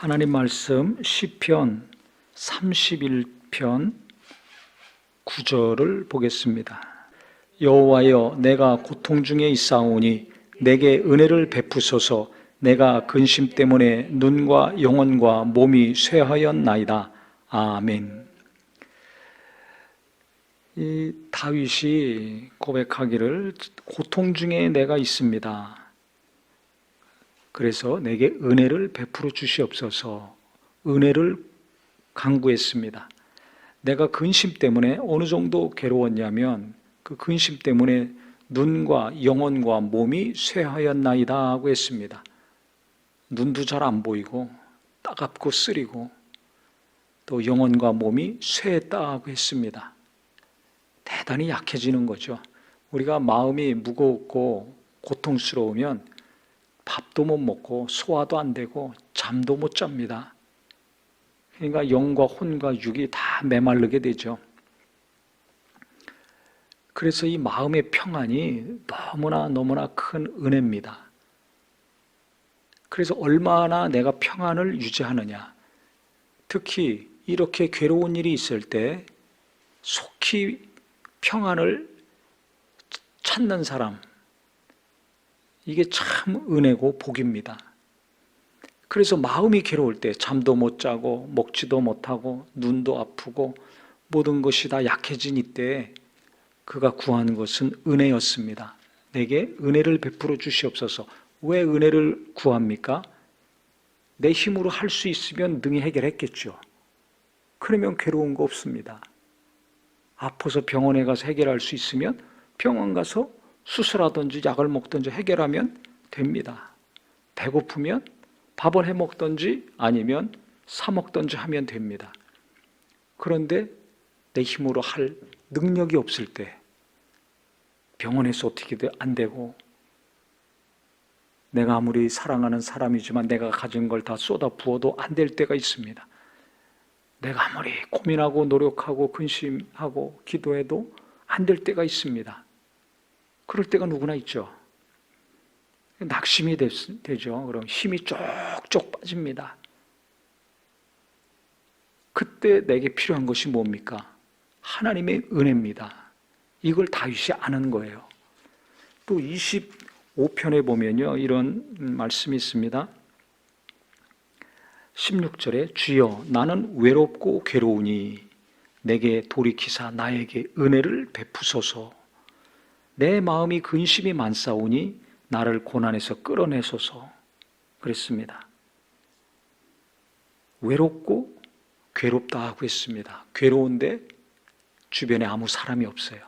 하나님 말씀 시편 31편 9절을 보겠습니다. 여호와여, 내가 고통 중에 있사오니 내게 은혜를 베푸소서. 내가 근심 때문에 눈과 영혼과 몸이 쇠하였나이다. 아멘. 이 다윗이 고백하기를 고통 중에 내가 있습니다. 그래서 내게 은혜를 베풀어 주시옵소서. 은혜를 간구했습니다. 내가 근심 때문에 어느 정도 괴로웠냐면 그 근심 때문에 눈과 영혼과 몸이 쇠하였나이다 하고 했습니다. 눈도 잘 안 보이고 따갑고 쓰리고 또 영혼과 몸이 쇠했다 하고 했습니다. 대단히 약해지는 거죠. 우리가 마음이 무겁고 고통스러우면 밥도 못 먹고 소화도 안 되고 잠도 못 잡니다. 그러니까 영과 혼과 육이 다 메마르게 되죠. 그래서 이 마음의 평안이 너무나 큰 은혜입니다. 그래서 얼마나 내가 평안을 유지하느냐, 특히 이렇게 괴로운 일이 있을 때 속히 평안을 찾는 사람, 이게 참 은혜고 복입니다. 그래서 마음이 괴로울 때 잠도 못 자고 먹지도 못하고 눈도 아프고 모든 것이 다 약해진 이때 그가 구하는 것은 은혜였습니다. 내게 은혜를 베풀어 주시옵소서. 왜 은혜를 구합니까? 내 힘으로 할 수 있으면 능히 해결했겠죠. 그러면 괴로운 거 없습니다. 아파서 병원에 가서 해결할 수 있으면 병원 가서 수술하든지 약을 먹든지 해결하면 됩니다. 배고프면 밥을 해 먹든지 아니면 사 먹든지 하면 됩니다. 그런데 내 힘으로 할 능력이 없을 때 병원에서 어떻게 안 되고, 내가 아무리 사랑하는 사람이지만 내가 가진 걸 다 쏟아 부어도 안 될 때가 있습니다. 내가 아무리 고민하고 노력하고 근심하고 기도해도 안 될 때가 있습니다. 그럴 때가 누구나 있죠. 낙심이 되죠. 그럼 힘이 쪽쪽 빠집니다. 그때 내게 필요한 것이 뭡니까? 하나님의 은혜입니다. 이걸 다윗이 아는 거예요. 또 25편에 보면요, 이런 말씀이 있습니다. 16절에 주여, 나는 외롭고 괴로우니 내게 돌이키사 나에게 은혜를 베푸소서. 내 마음이 근심이 많사오니 나를 고난에서 끌어내소서. 그랬습니다. 외롭고 괴롭다 하고 했습니다. 괴로운데 주변에 아무 사람이 없어요.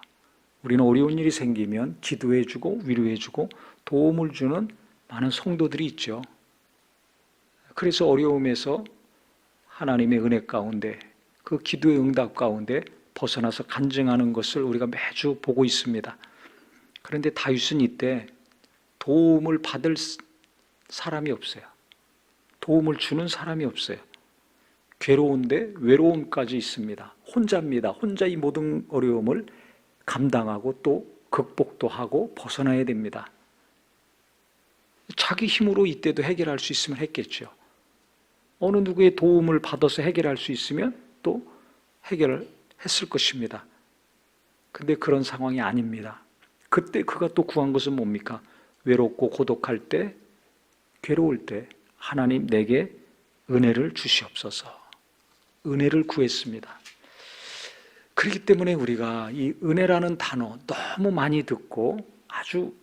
우리는 어려운 일이 생기면 기도해주고 위로해주고 도움을 주는 많은 성도들이 있죠. 그래서 어려움에서 하나님의 은혜 가운데, 그 기도의 응답 가운데 벗어나서 간증하는 것을 우리가 매주 보고 있습니다. 그런데 다윗은 이때 도움을 받을 사람이 없어요. 도움을 주는 사람이 없어요. 괴로운데 외로움까지 있습니다. 혼자입니다. 혼자 이 모든 어려움을 감당하고 또 극복도 하고 벗어나야 됩니다. 자기 힘으로 이때도 해결할 수 있으면 했겠죠. 어느 누구의 도움을 받아서 해결할 수 있으면 또 해결을 했을 것입니다. 근데 그런 상황이 아닙니다. 그때 그가 또 구한 것은 뭡니까? 외롭고 고독할 때, 괴로울 때 하나님 내게 은혜를 주시옵소서. 은혜를 구했습니다. 그렇기 때문에 우리가 이 은혜라는 단어 너무 많이 듣고 아주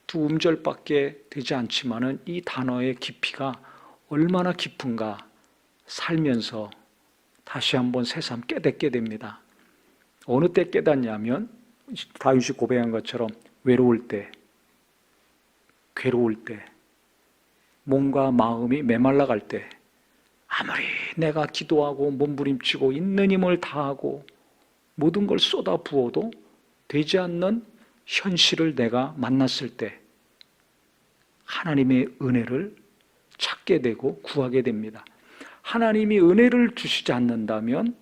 두 음절밖에 되지 않지만은 이 단어의 깊이가 얼마나 깊은가 살면서 다시 한번 새삼 깨닫게 됩니다. 어느 때 깨닫냐면 다윗이 고백한 것처럼 외로울 때, 괴로울 때, 몸과 마음이 메말라 갈 때, 아무리 내가 기도하고 몸부림치고 있는 힘을 다하고 모든 걸 쏟아 부어도 되지 않는 현실을 내가 만났을 때 하나님의 은혜를 찾게 되고 구하게 됩니다. 하나님이 은혜를 주시지 않는다면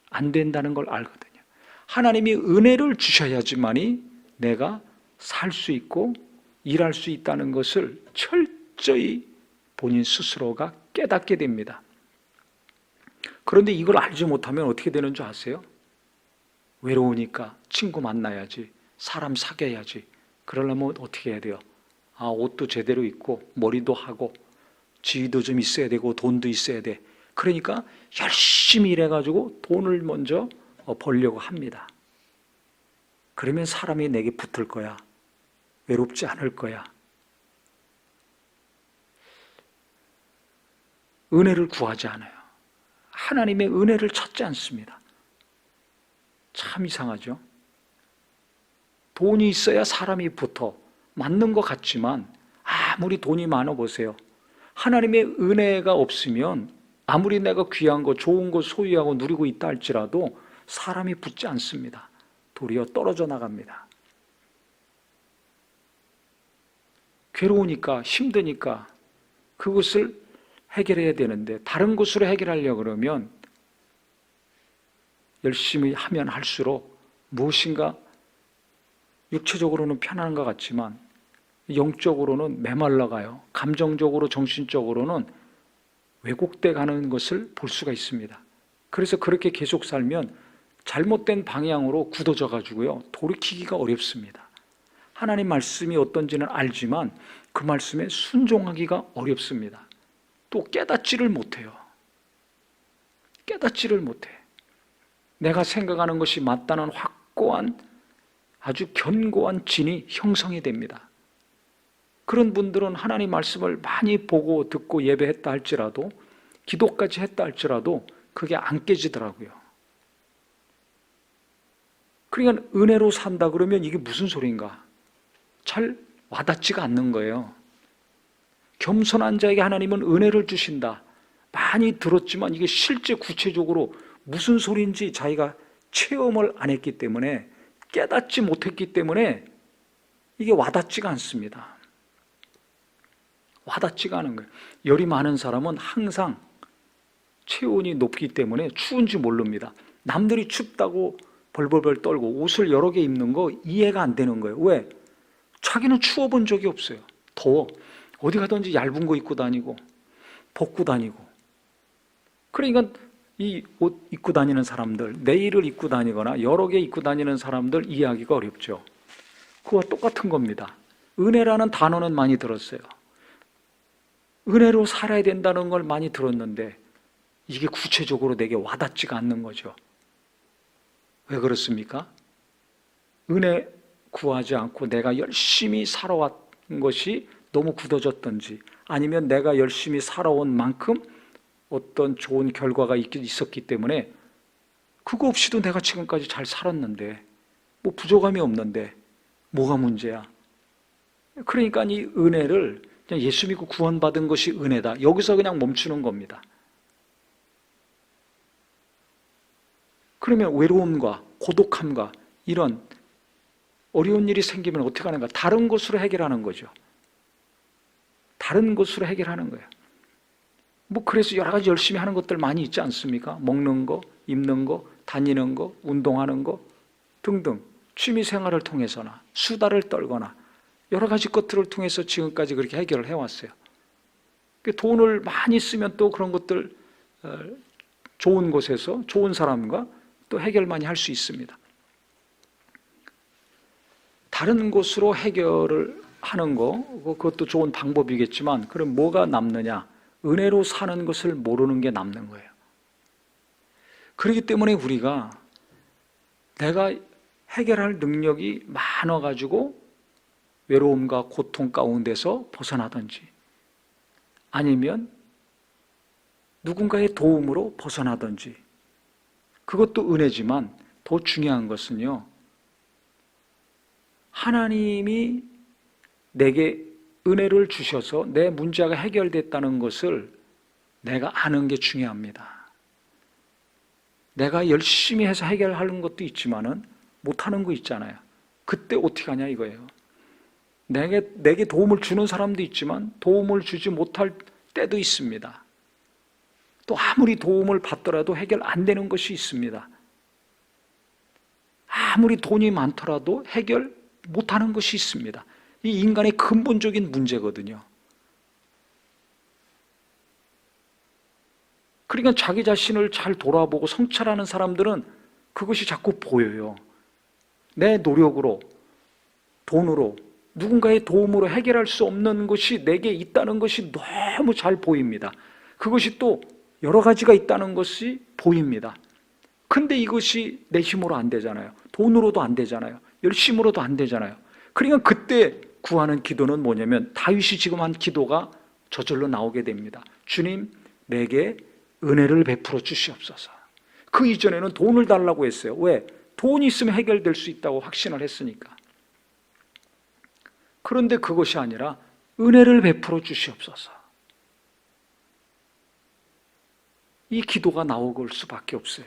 안 된다는 걸 알거든요. 하나님이 은혜를 주셔야지만이 내가 살 수 있고 일할 수 있다는 것을 철저히 본인 스스로가 깨닫게 됩니다. 그런데 이걸 알지 못하면 어떻게 되는 줄 아세요? 외로우니까 친구 만나야지, 사람 사귀어야지. 그러려면 어떻게 해야 돼요? 옷도 제대로 입고 머리도 하고 지위도 좀 있어야 되고 돈도 있어야 돼. 그러니까 열심히 일해가지고 돈을 먼저 벌려고 합니다. 그러면 사람이 내게 붙을 거야. 외롭지 않을 거야. 은혜를 구하지 않아요. 하나님의 은혜를 찾지 않습니다. 참 이상하죠? 돈이 있어야 사람이 붙어. 맞는 것 같지만 아무리 돈이 많아 보세요. 하나님의 은혜가 없으면 아무리 내가 귀한 거, 좋은 거 소유하고 누리고 있다 할지라도 사람이 붙지 않습니다. 도리어 떨어져 나갑니다. 괴로우니까, 힘드니까 그것을 해결해야 되는데 다른 것으로 해결하려고 그러면 열심히 하면 할수록 무엇인가 육체적으로는 편안한 것 같지만 영적으로는 메말라가요. 감정적으로, 정신적으로는 왜곡돼 가는 것을 볼 수가 있습니다. 그래서 그렇게 계속 살면 잘못된 방향으로 굳어져 가지고요, 돌이키기가 어렵습니다. 하나님 말씀이 어떤지는 알지만 그 말씀에 순종하기가 어렵습니다. 또 깨닫지를 못해요. 깨닫지를 못해. 내가 생각하는 것이 맞다는 확고한, 아주 견고한 진이 형성이 됩니다. 그런 분들은 하나님 말씀을 많이 보고 듣고 예배했다 할지라도, 기도까지 했다 할지라도 그게 안 깨지더라고요. 그러니까 은혜로 산다 그러면 이게 무슨 소리인가? 잘 와닿지가 않는 거예요. 겸손한 자에게 하나님은 은혜를 주신다. 많이 들었지만 이게 실제 구체적으로 무슨 소리인지 자기가 체험을 안 했기 때문에, 깨닫지 못했기 때문에 이게 와닿지가 않습니다. 와닿지가 않은 거예요. 열이 많은 사람은 항상 체온이 높기 때문에 추운지 모릅니다. 남들이 춥다고 벌벌벌 떨고 옷을 여러 개 입는 거 이해가 안 되는 거예요. 왜? 자기는 추워본 적이 없어요. 더워. 어디 가든지 얇은 거 입고 다니고 벗고 다니고. 그러니까 이 옷 입고 다니는 사람들, 네일을 입고 다니거나 여러 개 입고 다니는 사람들 이해하기가 어렵죠. 그와 똑같은 겁니다. 은혜라는 단어는 많이 들었어요. 은혜로 살아야 된다는 걸 많이 들었는데 이게 구체적으로 내게 와닿지가 않는 거죠. 왜 그렇습니까? 은혜 구하지 않고 내가 열심히 살아왔던 것이 너무 굳어졌던지, 아니면 내가 열심히 살아온 만큼 어떤 좋은 결과가 있었기 때문에 그거 없이도 내가 지금까지 잘 살았는데, 뭐 부족함이 없는데 뭐가 문제야? 그러니까 이 은혜를 그냥 예수 믿고 구원받은 것이 은혜다, 여기서 그냥 멈추는 겁니다. 그러면 외로움과 고독함과 이런 어려운 일이 생기면 어떻게 하는가? 다른 것으로 해결하는 거죠. 다른 것으로 해결하는 거예요. 뭐 그래서 여러 가지 열심히 하는 것들 많이 있지 않습니까? 먹는 거, 입는 거, 다니는 거, 운동하는 거 등등 취미 생활을 통해서나 수다를 떨거나 여러 가지 것들을 통해서 지금까지 그렇게 해결을 해왔어요. 돈을 많이 쓰면 또 그런 것들 좋은 곳에서 좋은 사람과 또 해결 많이 할 수 있습니다. 다른 곳으로 해결을 하는 거, 그것도 좋은 방법이겠지만 그럼 뭐가 남느냐? 은혜로 사는 것을 모르는 게 남는 거예요. 그렇기 때문에 우리가 내가 해결할 능력이 많아가지고 외로움과 고통 가운데서 벗어나든지, 아니면 누군가의 도움으로 벗어나든지, 그것도 은혜지만 더 중요한 것은요, 하나님이 내게 은혜를 주셔서 내 문제가 해결됐다는 것을 내가 아는 게 중요합니다. 내가 열심히 해서 해결하는 것도 있지만은 못하는 거 있잖아요. 그때 어떻게 하냐 이거예요. 내게 도움을 주는 사람도 있지만 도움을 주지 못할 때도 있습니다. 또 아무리 도움을 받더라도 해결 안 되는 것이 있습니다. 아무리 돈이 많더라도 해결 못하는 것이 있습니다. 이 인간의 근본적인 문제거든요. 그러니까 자기 자신을 잘 돌아보고 성찰하는 사람들은 그것이 자꾸 보여요. 내 노력으로, 돈으로, 누군가의 도움으로 해결할 수 없는 것이 내게 있다는 것이 너무 잘 보입니다. 그것이 또 여러 가지가 있다는 것이 보입니다. 근데 이것이 내 힘으로 안 되잖아요. 돈으로도 안 되잖아요. 열심으로도 안 되잖아요. 그러니까 그때 구하는 기도는 뭐냐면 다윗이 지금 한 기도가 저절로 나오게 됩니다. 주님, 내게 은혜를 베풀어 주시옵소서. 그 이전에는 돈을 달라고 했어요. 왜? 돈이 있으면 해결될 수 있다고 확신을 했으니까. 그런데 그것이 아니라 은혜를 베풀어 주시옵소서. 이 기도가 나올 수밖에 없어요.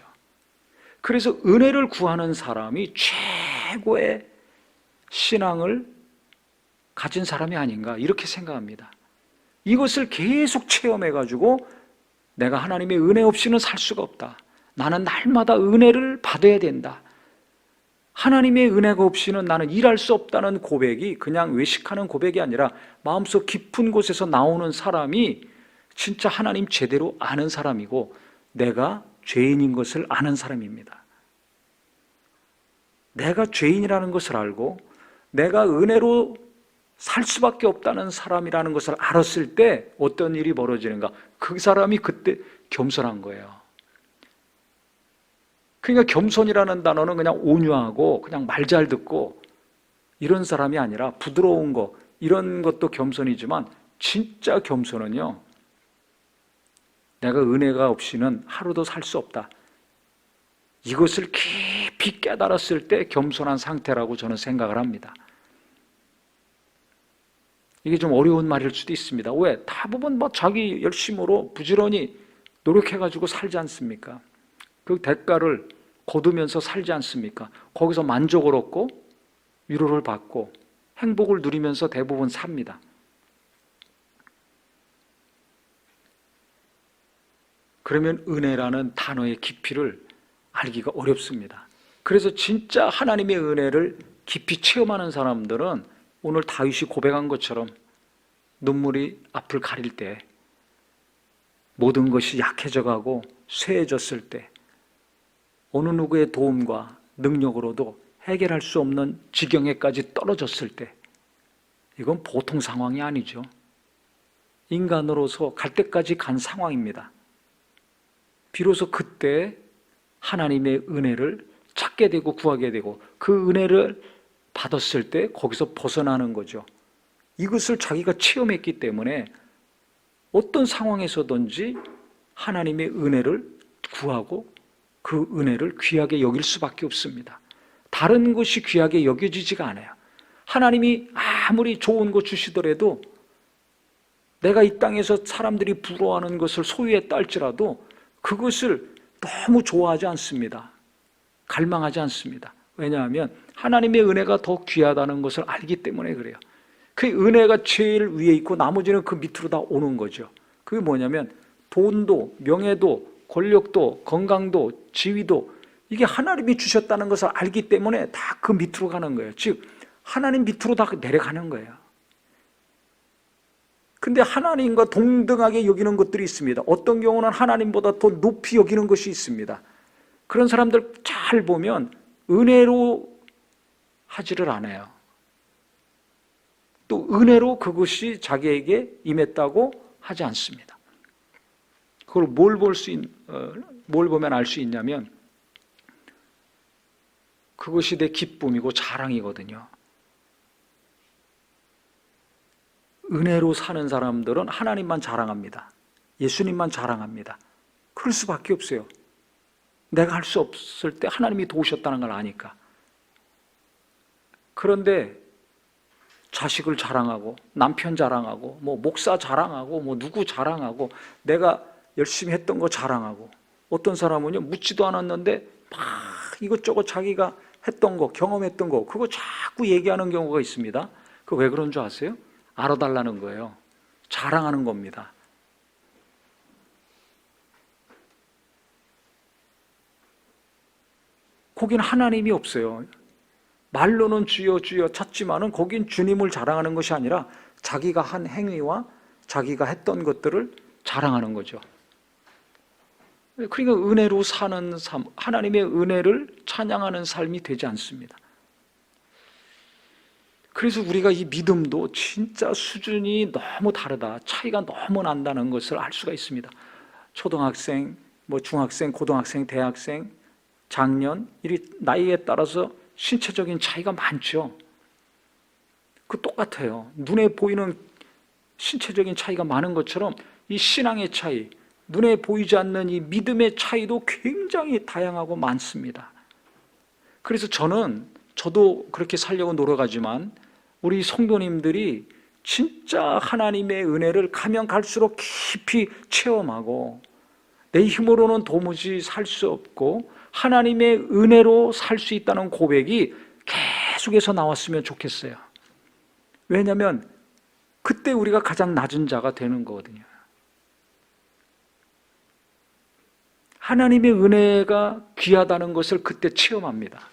그래서 은혜를 구하는 사람이 최고의 신앙을 가진 사람이 아닌가 이렇게 생각합니다. 이것을 계속 체험해가지고 내가 하나님의 은혜 없이는 살 수가 없다. 나는 날마다 은혜를 받아야 된다. 하나님의 은혜가 없이는 나는 일할 수 없다는 고백이 그냥 외식하는 고백이 아니라 마음속 깊은 곳에서 나오는 사람이 진짜 하나님 제대로 아는 사람이고 내가 죄인인 것을 아는 사람입니다. 내가 죄인이라는 것을 알고 내가 은혜로 살 수밖에 없다는 사람이라는 것을 알았을 때 어떤 일이 벌어지는가? 그 사람이 그때 겸손한 거예요. 그러니까 겸손이라는 단어는 그냥 온유하고 그냥 말 잘 듣고 이런 사람이 아니라 부드러운 거, 이런 것도 겸손이지만 진짜 겸손은요, 내가 은혜가 없이는 하루도 살 수 없다. 이것을 깊이 깨달았을 때 겸손한 상태라고 저는 생각을 합니다. 이게 좀 어려운 말일 수도 있습니다. 왜? 대부분 자기 열심으로 부지런히 노력해가지고 살지 않습니까? 그 대가를 거두면서 살지 않습니까? 거기서 만족을 얻고 위로를 받고 행복을 누리면서 대부분 삽니다. 그러면 은혜라는 단어의 깊이를 알기가 어렵습니다. 그래서 진짜 하나님의 은혜를 깊이 체험하는 사람들은 오늘 다윗이 고백한 것처럼 눈물이 앞을 가릴 때, 모든 것이 약해져 가고 쇠해졌을 때, 어느 누구의 도움과 능력으로도 해결할 수 없는 지경에까지 떨어졌을 때, 이건 보통 상황이 아니죠. 인간으로서 갈 때까지 간 상황입니다. 비로소 그때 하나님의 은혜를 찾게 되고 구하게 되고 그 은혜를 받았을 때 거기서 벗어나는 거죠. 이것을 자기가 체험했기 때문에 어떤 상황에서든지 하나님의 은혜를 구하고 그 은혜를 귀하게 여길 수밖에 없습니다. 다른 것이 귀하게 여겨지지가 않아요. 하나님이 아무리 좋은 것 주시더라도 내가 이 땅에서 사람들이 부러워하는 것을 소유했다 할지라도 그것을 너무 좋아하지 않습니다. 갈망하지 않습니다. 왜냐하면 하나님의 은혜가 더 귀하다는 것을 알기 때문에 그래요. 그 은혜가 제일 위에 있고 나머지는 그 밑으로 다 오는 거죠. 그게 뭐냐면 돈도 명예도 권력도 건강도 지위도 이게 하나님이 주셨다는 것을 알기 때문에 다 그 밑으로 가는 거예요. 즉 하나님 밑으로 다 내려가는 거예요. 근데 하나님과 동등하게 여기는 것들이 있습니다. 어떤 경우는 하나님보다 더 높이 여기는 것이 있습니다. 그런 사람들 잘 보면 은혜로 하지를 않아요. 또 은혜로 그것이 자기에게 임했다고 하지 않습니다. 그걸 뭘 보면 알 수 있냐면 그것이 내 기쁨이고 자랑이거든요. 은혜로 사는 사람들은 하나님만 자랑합니다. 예수님만 자랑합니다. 그럴 수밖에 없어요. 내가 할 수 없을 때 하나님이 도우셨다는 걸 아니까. 그런데 자식을 자랑하고 남편 자랑하고 목사 자랑하고 누구 자랑하고 내가 열심히 했던 거 자랑하고 어떤 사람은요 묻지도 않았는데 막 이것저것 자기가 했던 거 경험했던 거 그거 자꾸 얘기하는 경우가 있습니다. 그거 왜 그런 줄 아세요? 알아달라는 거예요. 자랑하는 겁니다. 거긴 하나님이 없어요. 말로는 주여 주여 찾지만은 거긴 주님을 자랑하는 것이 아니라 자기가 한 행위와 자기가 했던 것들을 자랑하는 거죠. 그러니까 은혜로 사는 삶, 하나님의 은혜를 찬양하는 삶이 되지 않습니다. 그래서 우리가 이 믿음도 진짜 수준이 너무 다르다, 차이가 너무 난다는 것을 알 수가 있습니다. 초등학생, 중학생, 고등학생, 대학생, 장년, 이 나이에 따라서 신체적인 차이가 많죠. 그 똑같아요. 눈에 보이는 신체적인 차이가 많은 것처럼 이 신앙의 차이, 눈에 보이지 않는 이 믿음의 차이도 굉장히 다양하고 많습니다. 그래서 저도 그렇게 살려고 노력하지만 우리 성도님들이 진짜 하나님의 은혜를 가면 갈수록 깊이 체험하고 내 힘으로는 도무지 살 수 없고 하나님의 은혜로 살 수 있다는 고백이 계속해서 나왔으면 좋겠어요. 왜냐하면 그때 우리가 가장 낮은 자가 되는 거거든요. 하나님의 은혜가 귀하다는 것을 그때 체험합니다.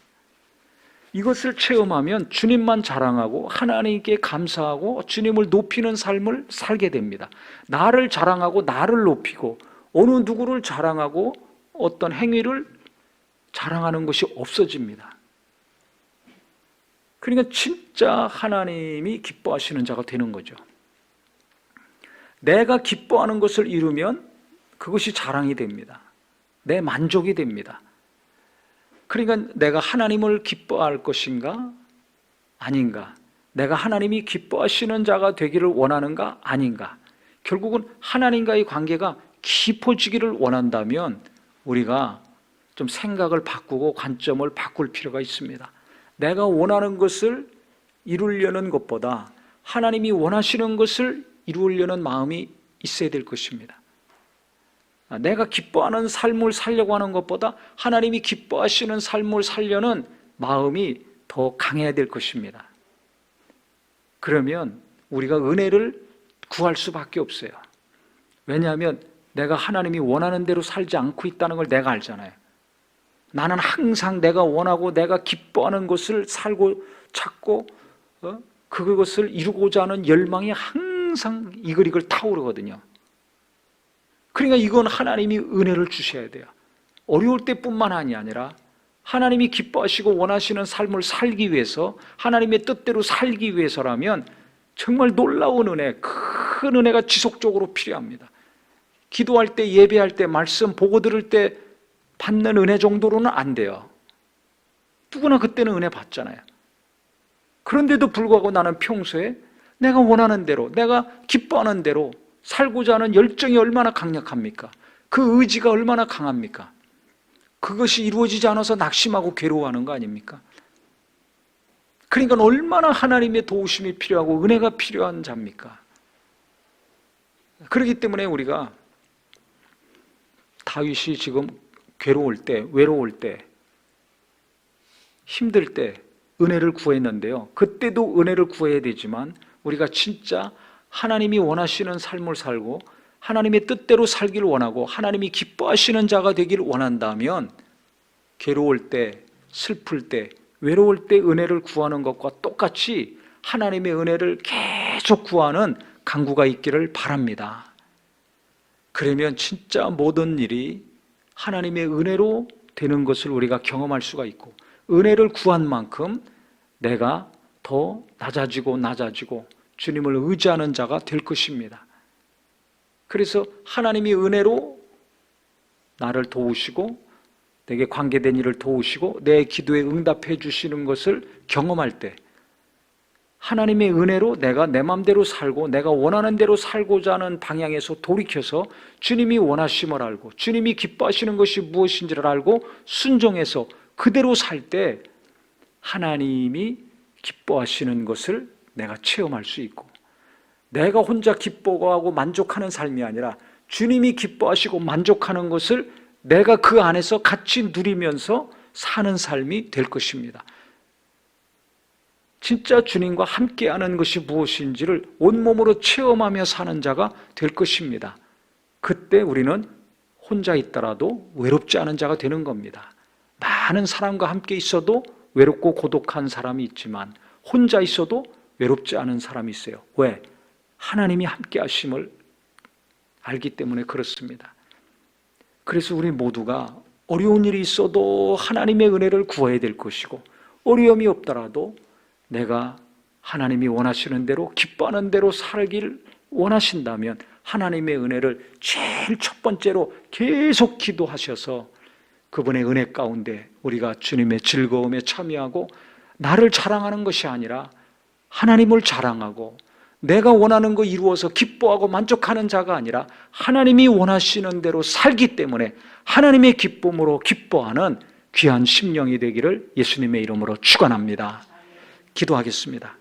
이것을 체험하면 주님만 자랑하고 하나님께 감사하고 주님을 높이는 삶을 살게 됩니다. 나를 자랑하고 나를 높이고 어느 누구를 자랑하고 어떤 행위를 자랑하는 것이 없어집니다. 그러니까 진짜 하나님이 기뻐하시는 자가 되는 거죠. 내가 기뻐하는 것을 이루면 그것이 자랑이 됩니다. 내 만족이 됩니다. 그러니까 내가 하나님을 기뻐할 것인가 아닌가, 내가 하나님이 기뻐하시는 자가 되기를 원하는가 아닌가, 결국은 하나님과의 관계가 깊어지기를 원한다면 우리가 좀 생각을 바꾸고 관점을 바꿀 필요가 있습니다. 내가 원하는 것을 이루려는 것보다 하나님이 원하시는 것을 이루려는 마음이 있어야 될 것입니다. 내가 기뻐하는 삶을 살려고 하는 것보다 하나님이 기뻐하시는 삶을 살려는 마음이 더 강해야 될 것입니다. 그러면 우리가 은혜를 구할 수밖에 없어요. 왜냐하면 내가 하나님이 원하는 대로 살지 않고 있다는 걸 내가 알잖아요. 나는 항상 내가 원하고 내가 기뻐하는 것을 살고 찾고 그것을 이루고자 하는 열망이 항상 이글이글 타오르거든요. 그러니까 이건 하나님이 은혜를 주셔야 돼요. 어려울 때뿐만 아니라 하나님이 기뻐하시고 원하시는 삶을 살기 위해서, 하나님의 뜻대로 살기 위해서라면 정말 놀라운 은혜, 큰 은혜가 지속적으로 필요합니다. 기도할 때, 예배할 때, 말씀 보고 들을 때 받는 은혜 정도로는 안 돼요. 누구나 그때는 은혜 받잖아요. 그런데도 불구하고 나는 평소에 내가 원하는 대로, 내가 기뻐하는 대로 살고자 하는 열정이 얼마나 강력합니까? 그 의지가 얼마나 강합니까? 그것이 이루어지지 않아서 낙심하고 괴로워하는 거 아닙니까? 그러니까 얼마나 하나님의 도우심이 필요하고 은혜가 필요한 자입니까? 그렇기 때문에 우리가 다윗이 지금 괴로울 때, 외로울 때, 힘들 때 은혜를 구했는데요. 그때도 은혜를 구해야 되지만 우리가 진짜 하나님이 원하시는 삶을 살고 하나님의 뜻대로 살기를 원하고 하나님이 기뻐하시는 자가 되기를 원한다면 괴로울 때, 슬플 때, 외로울 때 은혜를 구하는 것과 똑같이 하나님의 은혜를 계속 구하는 간구가 있기를 바랍니다. 그러면 진짜 모든 일이 하나님의 은혜로 되는 것을 우리가 경험할 수가 있고, 은혜를 구한 만큼 내가 더 낮아지고 주님을 의지하는 자가 될 것입니다. 그래서 하나님이 은혜로 나를 도우시고 내게 관계된 일을 도우시고 내 기도에 응답해 주시는 것을 경험할 때, 하나님의 은혜로 내가 내 마음대로 살고 내가 원하는 대로 살고자 하는 방향에서 돌이켜서 주님이 원하심을 알고 주님이 기뻐하시는 것이 무엇인지를 알고 순종해서 그대로 살 때 하나님이 기뻐하시는 것을 내가 체험할 수 있고, 내가 혼자 기뻐하고 만족하는 삶이 아니라 주님이 기뻐하시고 만족하는 것을 내가 그 안에서 같이 누리면서 사는 삶이 될 것입니다. 진짜 주님과 함께하는 것이 무엇인지를 온몸으로 체험하며 사는 자가 될 것입니다. 그때 우리는 혼자 있더라도 외롭지 않은 자가 되는 겁니다. 많은 사람과 함께 있어도 외롭고 고독한 사람이 있지만 혼자 있어도 외롭지 않은 사람이 있어요. 왜? 하나님이 함께 하심을 알기 때문에 그렇습니다. 그래서 우리 모두가 어려운 일이 있어도 하나님의 은혜를 구해야 될 것이고, 어려움이 없더라도 내가 하나님이 원하시는 대로 기뻐하는 대로 살길 원하신다면 하나님의 은혜를 제일 첫 번째로 계속 기도하셔서 그분의 은혜 가운데 우리가 주님의 즐거움에 참여하고, 나를 자랑하는 것이 아니라 하나님을 자랑하고 내가 원하는 거 이루어서 기뻐하고 만족하는 자가 아니라 하나님이 원하시는 대로 살기 때문에 하나님의 기쁨으로 기뻐하는 귀한 심령이 되기를 예수님의 이름으로 축원합니다. 기도하겠습니다.